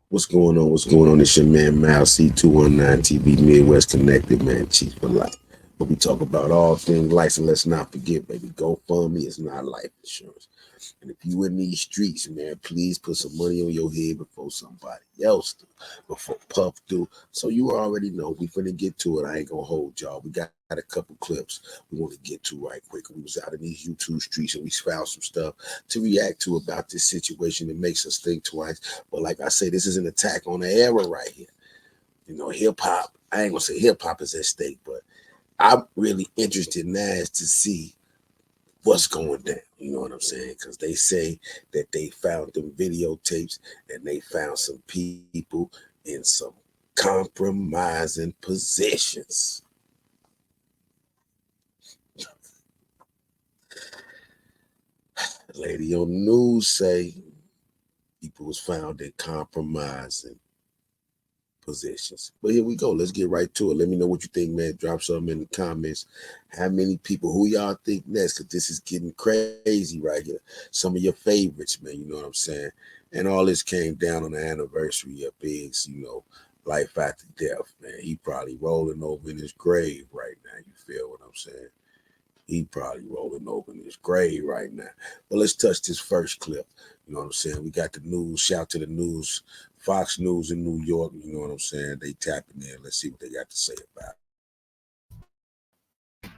What's going on? What's going on? It's your man Mal C219 TV Midwest Connected, man. Chief for life. But we talk about all things life, and let's not forget, baby, GoFundMe is not life insurance. And if you in these streets, man, please put some money on your head before somebody else do, before Puff do. So you already know we finna get to it. I ain't gonna hold y'all. We got a couple clips we want to get to right quick. We was out in these YouTube streets and we found some stuff to react to about this situation. It makes us think twice. But like I say, this is an attack on the era right here. You know, hip hop. I ain't gonna say hip hop is at stake, but I'm really interested now to see what's going down. You know what I'm saying? Because they say that they found them videotapes and they found some people in some compromising positions. The lady on the news say people was found in compromising positions. But here we go. Let's get right to it. Let me know what you think, man. Drop something in the comments. How many people, who y'all think next? Because this is getting crazy right here. Some of your favorites, man. You know what I'm saying? And all this came down on the anniversary of Big's, life after death, man. He probably rolling over in his grave right now. You feel what I'm saying? He probably rolling over in his grave right now. But let's touch this first clip. You know what I'm saying? We got the news. Shout to the news. Fox News in New York. You know what I'm saying? They tapping in. Let's see what they got to say about it.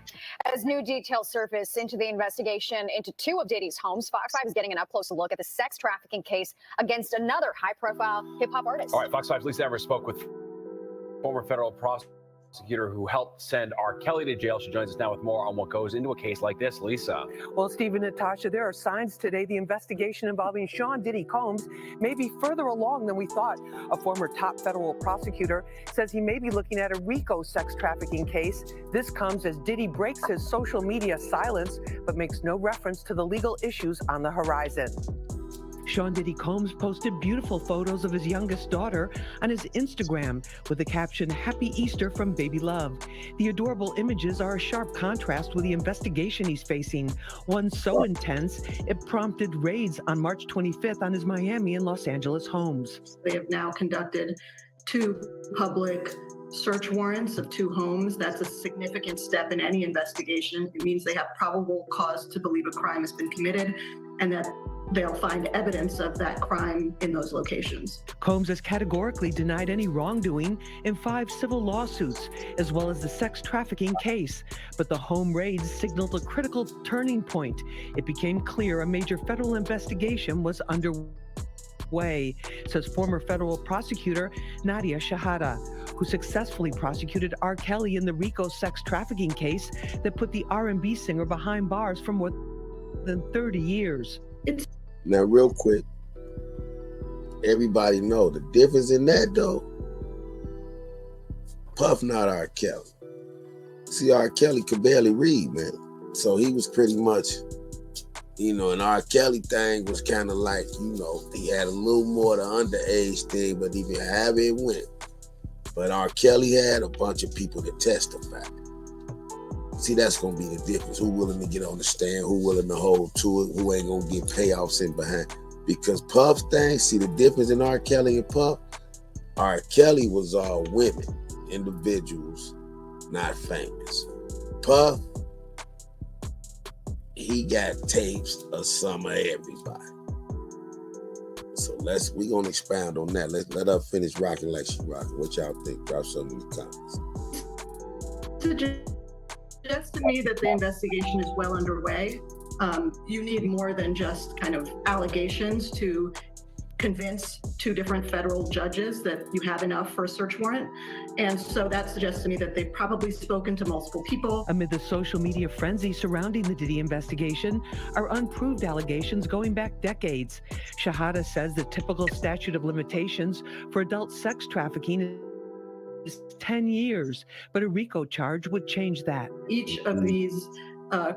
As new details surface into the investigation into two of Diddy's homes, Fox 5 is getting an up-close look at the sex trafficking case against another high-profile hip-hop artist. All right, Fox 5's Lisa Evers spoke with former federal prosecutor who helped send R. Kelly to jail. She joins us now with more on what goes into a case like this. Lisa. Well, Steve and Natasha, there are signs today the investigation involving Sean Diddy Combs may be further along than we thought. A former top federal prosecutor says he may be looking at a RICO sex trafficking case. This comes as Diddy breaks his social media silence, but makes no reference to the legal issues on the horizon. Sean Diddy Combs posted beautiful photos of his youngest daughter on his Instagram with the caption, "Happy Easter from Baby Love." The adorable images are a sharp contrast with the investigation he's facing, one so intense it prompted raids on March 25th on his Miami and Los Angeles homes. They have now conducted 2 public search warrants of 2 homes. That's a significant step in any investigation. It means they have probable cause to believe a crime has been committed and that they'll find evidence of that crime in those locations. Combs has categorically denied any wrongdoing in 5 civil lawsuits, as well as the sex trafficking case. But the home raids signaled a critical turning point. It became clear a major federal investigation was underway, says former federal prosecutor Nadia Shahada, who successfully prosecuted R. Kelly in the RICO sex trafficking case that put the R&B singer behind bars for more than 30 years. Now, real quick, everybody know the difference in that, though. Puff not R. Kelly. See, R. Kelly could barely read, man. So he was pretty much, and R. Kelly thing was kind of like, he had a little more the underage thing, but even however it went. But R. Kelly had a bunch of people to testify. See, that's going to be the difference. Who willing to get on the stand, who willing to hold to it, who ain't going to get payoffs in behind. Because Puff's thing, see the difference in R. Kelly and Puff? R. Kelly was all women, individuals, not famous. Puff, he got tapes of some of everybody. So we going to expound on that. Let her finish rocking like she rocking. What y'all think? Drop something in the comments. Suggests to me that the investigation is well underway. You need more than just kind of allegations to convince 2 different federal judges that you have enough for a search warrant. And so that suggests to me that they've probably spoken to multiple people. Amid the social media frenzy surrounding the Diddy investigation are unproved allegations going back decades. Shahada says the typical statute of limitations for adult sex trafficking is 10 years, but a RICO charge would change that. Each of these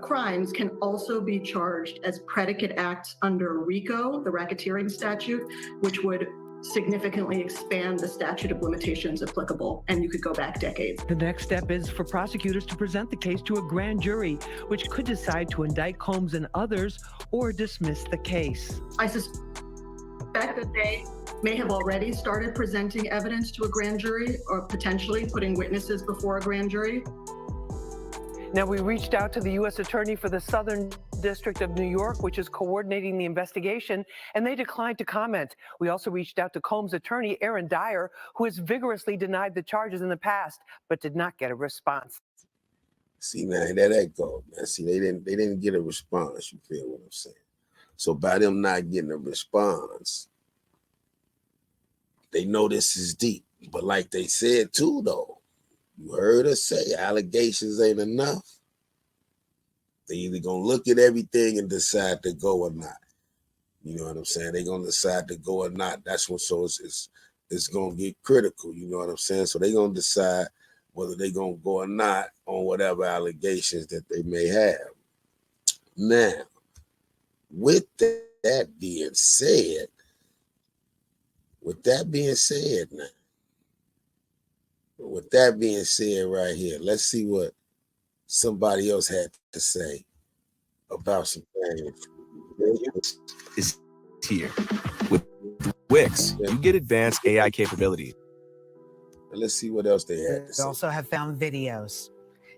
crimes can also be charged as predicate acts under RICO, the racketeering statute, which would significantly expand the statute of limitations applicable, and you could go back decades. The next step is for prosecutors to present the case to a grand jury, which could decide to indict Combs and others or dismiss the case. I suspect The fact that they may have already started presenting evidence to a grand jury or potentially putting witnesses before a grand jury. Now, we reached out to the U.S. Attorney for the Southern District of New York, which is coordinating the investigation, and they declined to comment. We also reached out to Combs' attorney, Aaron Dyer, who has vigorously denied the charges in the past, but did not get a response. See, now there that go, man. See, they didn't get a response. You feel what I'm saying? So by them not getting a response, they know this is deep. But like they said too, though, you heard us say allegations ain't enough. They either gonna look at everything and decide to go or not. You know what I'm saying? They gonna decide to go or not. That's when it's gonna get critical. You know what I'm saying? So they gonna decide whether they gonna go or not on whatever allegations that they may have. Now, with that being said, now. With that being said right here, let's see what somebody else had to say about some things. Is here. With Wix, you get advanced AI capabilities. Let's see what else they had to They say. also have found videos.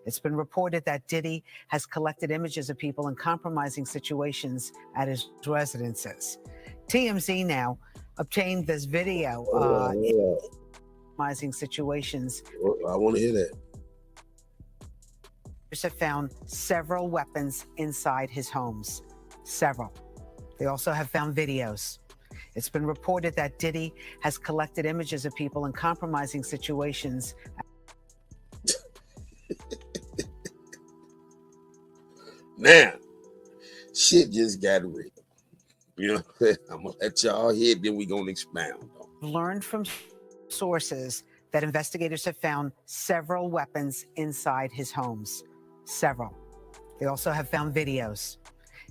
It's been reported that Diddy has collected images of people in compromising situations at his residences. TMZ now obtained this video in compromising situations. I want to hear that. Have found several weapons inside his homes. Several. They also have found videos. It's been reported that Diddy has collected images of people in compromising situations. Now, shit just got real. You know, I'm gonna let y'all hear, then we gonna expound on it. Learned from sources that investigators have found several weapons inside his homes. Several. They also have found videos.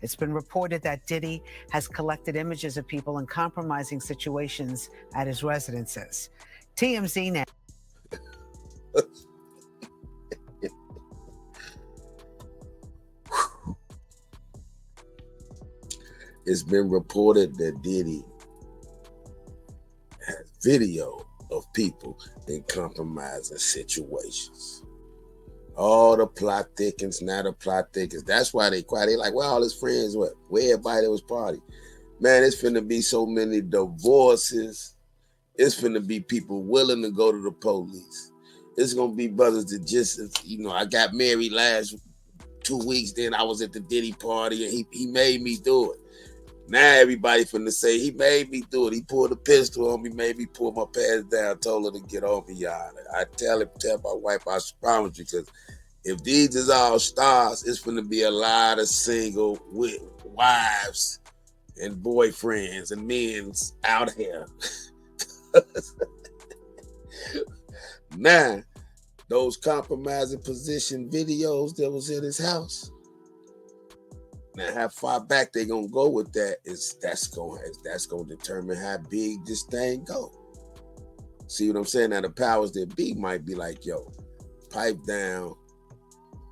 It's been reported that Diddy has collected images of people in compromising situations at his residences. TMZ now. It's been reported that Diddy has video of people in compromising situations. All the plot thickens, now the plot thickens. That's why they quiet. They like, where all his friends were? Where everybody that was party? Man, it's finna be so many divorces. It's finna be people willing to go to the police. It's gonna be brothers that just, you know, I got married last 2 weeks, then I was at the Diddy party and he made me do it. Now everybody finna say he made me do it. He pulled a pistol on me, made me pull my pants down, told her to get off me, y'all. I tell my wife, I promise you, because if these is all stars, it's finna be a lot of single with wives and boyfriends and men's out here. Now, those compromising position videos that was in his house. Now, how far back they gonna go with that that's gonna determine how big this thing go. See what I'm saying? Now the powers that be might be like, yo, pipe down,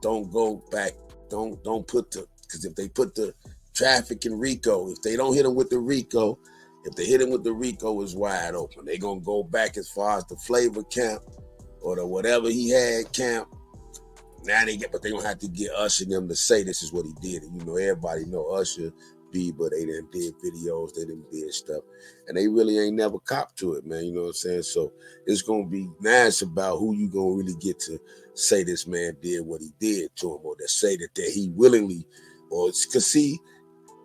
don't go back, don't put because if they put the traffic in RICO, if they don't hit them with the RICO, if they hit him with the RICO, is wide open. They gonna go back as far as the flavor camp or the whatever he had camp. Now but they gonna have to get Usher and them to say this is what he did. And you know, everybody know Usher, Bieber, they done did videos, they done did stuff. And they really ain't never copped to it, man. You know what I'm saying? So it's gonna be nice about who you gonna really get to say this man did what he did to him, or to say that he willingly, or cause see,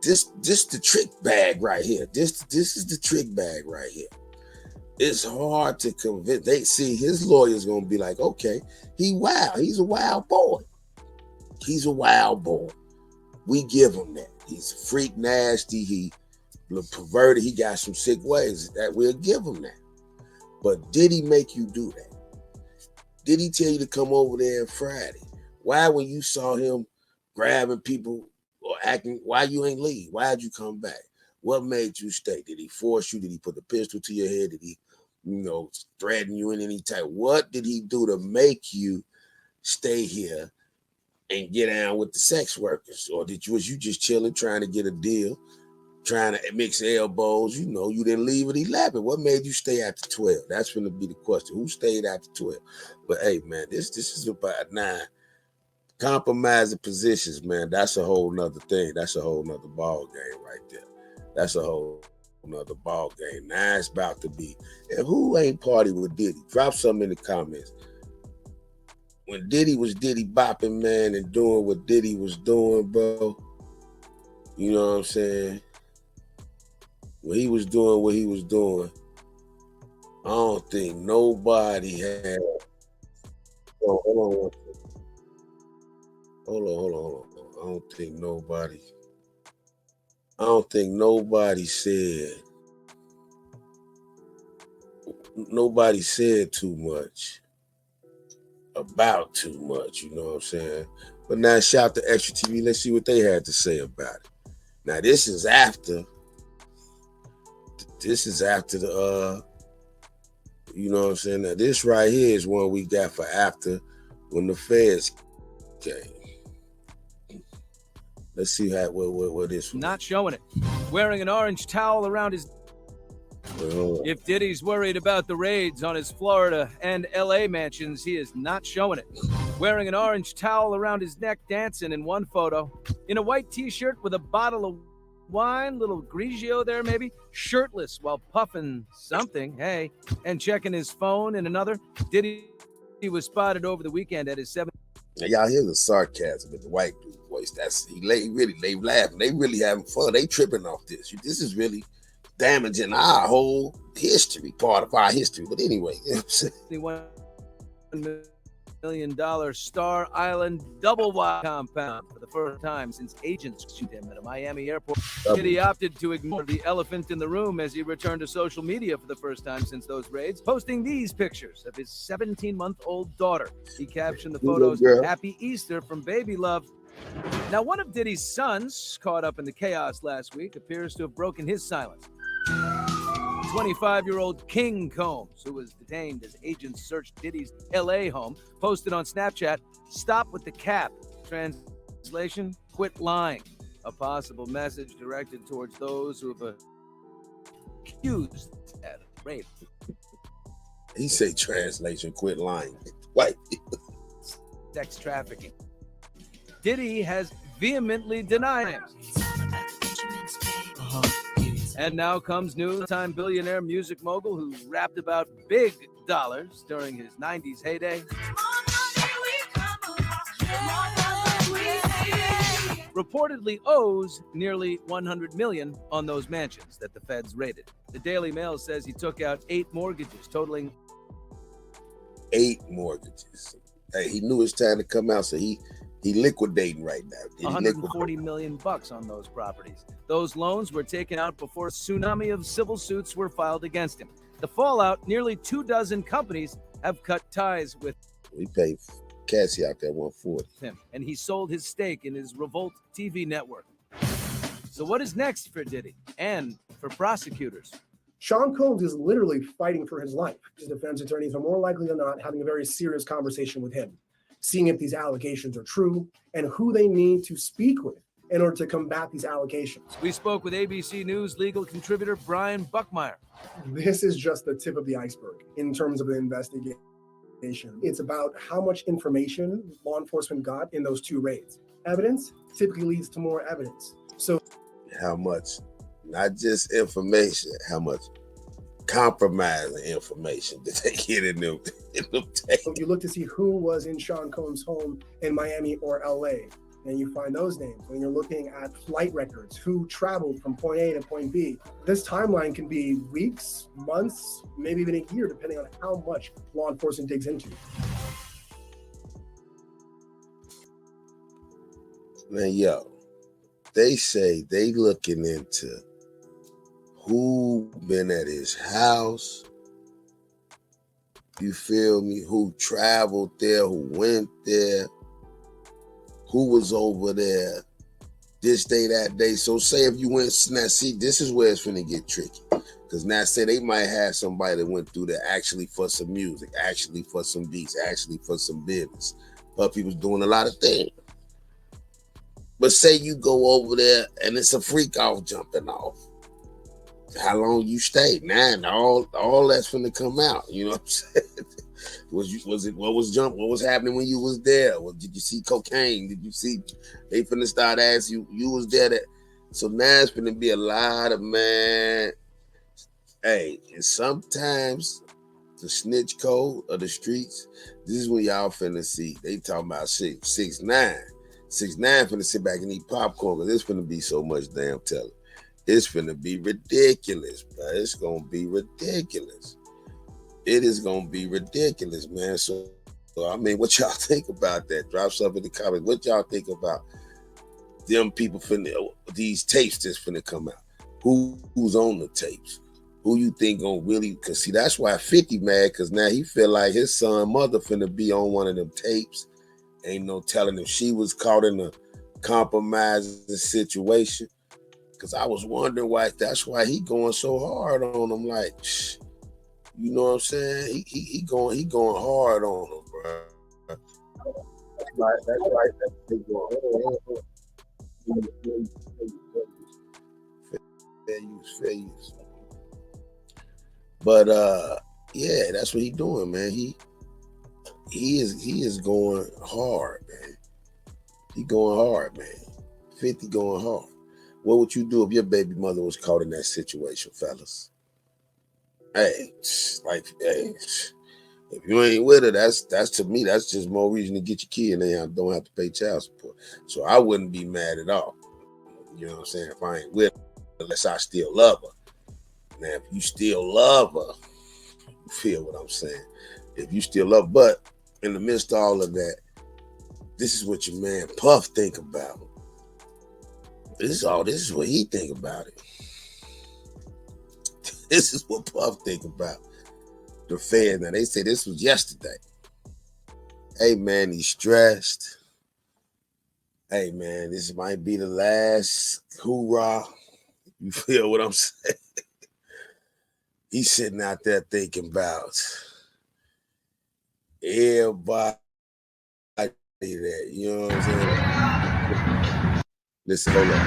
this the trick bag right here. This is the trick bag right here. It's hard to convince. They see his lawyer's gonna be like, okay, he's a wild boy. He's a wild boy. We give him that. He's freak nasty, he perverted, he got some sick ways. That we'll give him that. But did he make you do that? Did he tell you to come over there on Friday? Why, when you saw him grabbing people or acting, why you ain't leave? Why'd you come back? What made you stay? Did he force you? Did he put the pistol to your head? Did he, threaten you in any type? What did he do to make you stay here and get down with the sex workers? Or was you just chilling, trying to get a deal trying to mix elbows. You know, you didn't leave at 11. What made you stay after 12? That's going to be the question. Who stayed after 12? But hey, man, this is about 9. Compromising positions, man. That's a whole nother thing. That's a whole nother ball game right there. That's a whole nother ball game. Now it's about to be. And who ain't party with Diddy? Drop something in the comments. When Diddy was Diddy bopping, man, and doing what Diddy was doing, bro. You know what I'm saying? When he was doing what he was doing, I don't think nobody had. Oh, hold on. Hold on. I don't think nobody said too much about too much, you know what I'm saying? But now shout to Extra TV. Let's see what they had to say about it. Now this is after the you know what I'm saying? Now this right here is one we got for after when the feds came. Let's see what this was. Not showing it. Wearing an orange towel around his... If Diddy's worried about the raids on his Florida and LA mansions, he is not showing it. Wearing an orange towel around his neck, dancing in one photo. In a white t-shirt with a bottle of wine, little Grigio there maybe, shirtless while puffing something, hey, and checking his phone in another. Diddy was spotted over the weekend at his 7th. Now y'all hear the sarcasm in the white dude voice. They laughing. They really having fun. They tripping off this. This is really damaging our whole history, part of our history. But anyway, you know what I'm saying? $1 million Star Island double wide compound for the first time since agents shoot him at a Miami airport. Diddy opted to ignore the elephant in the room as he returned to social media for the first time since those raids, posting these pictures of his 17-month-old daughter. He captioned the photos, "Happy Easter from Baby Love." Now, one of Diddy's sons, caught up in the chaos last week, appears to have broken his silence. 25-year-old King Combs, who was detained as agents searched Diddy's LA home, posted on Snapchat, "Stop with the cap." Translation, quit lying. A possible message directed towards those who have accused at rape. He say translation, quit lying. White Sex trafficking. Diddy has vehemently denied him. And now comes news. Time billionaire music mogul who rapped about big dollars during his 90s heyday. Reportedly owes nearly $100 million on those mansions that the feds raided. The Daily Mail says he took out 8 mortgages, totaling 8 mortgages. Hey, he knew it's time to come out, so he liquidating right now. $140 million on those properties. Those loans were taken out before a tsunami of civil suits were filed against him. The fallout, nearly 24 companies have cut ties with We paid Cassie out there $140 him, and he sold his stake in his Revolt TV network. So what is next for Diddy and for prosecutors? Sean Combs is literally fighting for his life. His defense attorneys are more likely than not having a very serious conversation with him, seeing if these allegations are true and who they need to speak with in order to combat these allegations. We spoke with ABC News legal contributor Brian Buckmeyer. This is just the tip of the iceberg in terms of the investigation. It's about how much information law enforcement got in those 2 raids. Evidence typically leads to more evidence. So how much, not just information, how much compromising information did they get in them tapes? So you look to see who was in Sean Combs' home in Miami or LA, and you find those names. When you're looking at flight records, who traveled from point A to point B, this timeline can be weeks, months, maybe even a year, depending on how much law enforcement digs into. Man, yo, they say they looking into who been at his house, you feel me, who traveled there, who went there, who was over there this day, that day. So say if you went, now see, this is where it's finna get tricky. Because now say they might have somebody that went through there actually for some music, actually for some beats, actually for some business. Puppy was doing a lot of things. But say you go over there and it's a freak off jumping off. How long you stay? Nah, all that's finna come out. You know what I'm saying? What was happening when you was there? Did you see cocaine? Did you see they finna start asking you was there that so now it's finna be a lot of man. Hey, and sometimes the snitch code of the streets, this is when y'all finna see. They talking about 6ix9ine. 6ix9ine finna sit back and eat popcorn because it's finna be so much damn telling. It's finna be ridiculous, bro. It's gonna be ridiculous. It is gonna be ridiculous, man. So I mean, what y'all think about that? Drop something in the comments. What y'all think about them people finna, these tapes that's finna come out? Who's on the tapes? Who you think gonna really, cause see, that's why 50 mad, cause now he feel like his son mother finna be on one of them tapes. Ain't no telling if she was caught in a compromising situation. Cause I was wondering why, that's why he going so hard on him. Like, you know what I'm saying? He going hard on him, bro. That's right. That's fair use. But yeah, that's what he doing, man. He is going hard, man. He going hard, man. 50 going hard. What would you do if your baby mother was caught in that situation, fellas? Hey, if you ain't with her, that's to me, that's just more reason to get your kid and they don't have to pay child support. So I wouldn't be mad at all. You know what I'm saying? If I ain't with her, unless I still love her. Now, if you still love her, you feel what I'm saying? If you still love, but in the midst of all of that, this is what your man Puff think about. This is what he think about it. This is what Puff think about the fans. Now, they say this was yesterday. Hey, man, he's stressed. Hey, man, this might be the last hoorah. You feel what I'm saying? He's sitting out there thinking about everybody that, you know what I'm saying? Listen, hold on.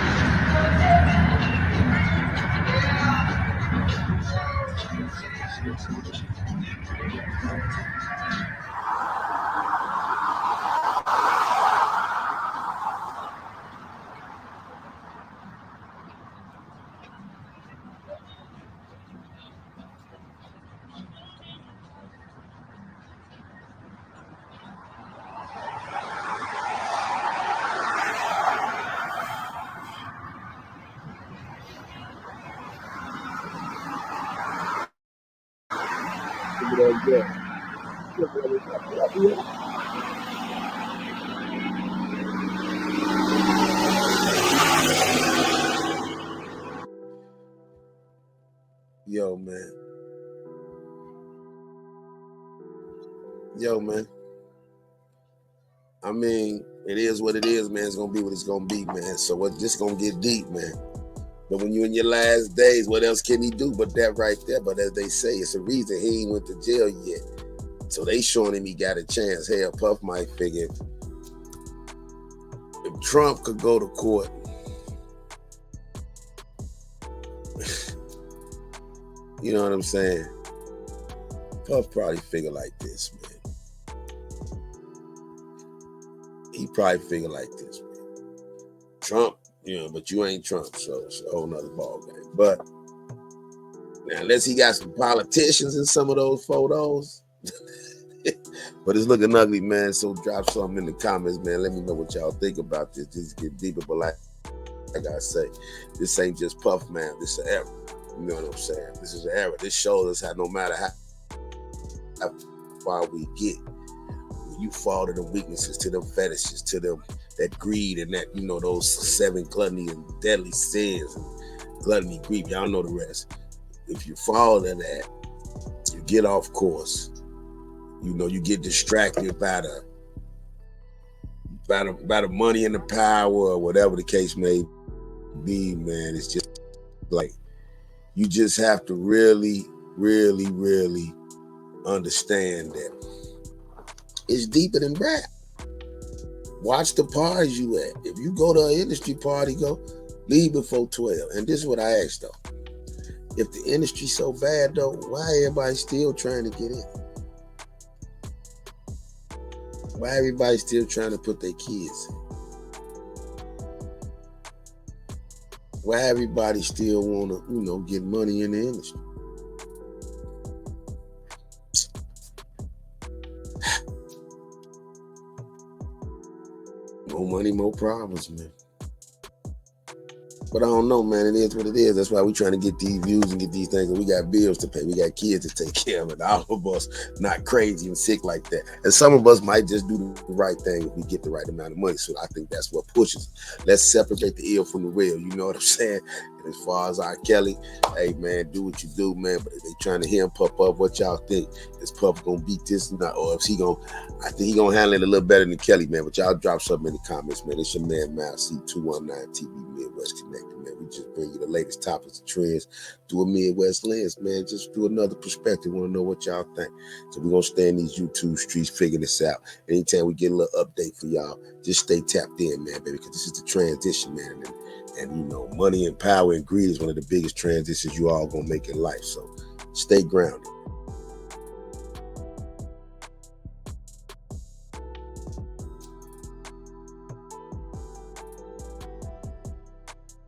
Yo, man. I mean, it is what it is, man. It's gonna be what it's gonna be, man. So it's just gonna get deep, man. But when you're in your last days, what else can he do but that right there? But as they say, it's a reason he ain't went to jail yet. So they showing him he got a chance. Hell, Puff might figure if Trump could go to court, you know what I'm saying? Puff probably figure like this, man. He probably figure like this, man. Trump, you know, but you ain't Trump, so it's a whole nother ball game. But now, unless he got some politicians in some of those photos, but it's looking ugly, man. So drop something in the comments, man. Let me know what y'all think about this. Just get deeper, but like I say, this ain't just Puff, man. This is an era. You know what I'm saying? This is an era. This shows us how no matter how far we get, you fall to the weaknesses, to them fetishes, to them that greed and that, you know, those 7 gluttony and deadly sins and gluttony, greed. Y'all know the rest. If you fall to that, you get off course. You know, you get distracted by the money and the power or whatever the case may be, man. It's just like you just have to really, really, really understand that it's deeper than rap. Watch the parties you at. If you go to an industry party, leave before 12. And this is what I asked though. If the industry's so bad though, why everybody still trying to get in? Why everybody still trying to put their kids in? Why everybody still want to, get money in the industry? More money, more problems, man. But I don't know, man. It is what it is. That's why we trying to get these views and get these things. And we got bills to pay. We got kids to take care of. And all of us not crazy and sick like that. And some of us might just do the right thing if we get the right amount of money. So I think that's what pushes. Let's separate the ill from the real. You know what I'm saying? And as far as R. Kelly, hey, man, do what you do, man. But if they trying to hear him puff up, what y'all think? Is Puff going to beat this? Or is he going to, I think he going to handle it a little better than Kelly, man. But y'all drop something in the comments, man. It's your man, Mal C219 TV Midwest Connected, man. We just bring you the latest topics and trends through a Midwest lens, man. Just through another perspective. Want to know what y'all think. So we're going to stay in these YouTube streets, figuring this out. Anytime we get a little update for y'all, just stay tapped in, man, baby, because this is the transition, man. And money and power and greed is one of the biggest transitions you all going to make in life. So stay grounded.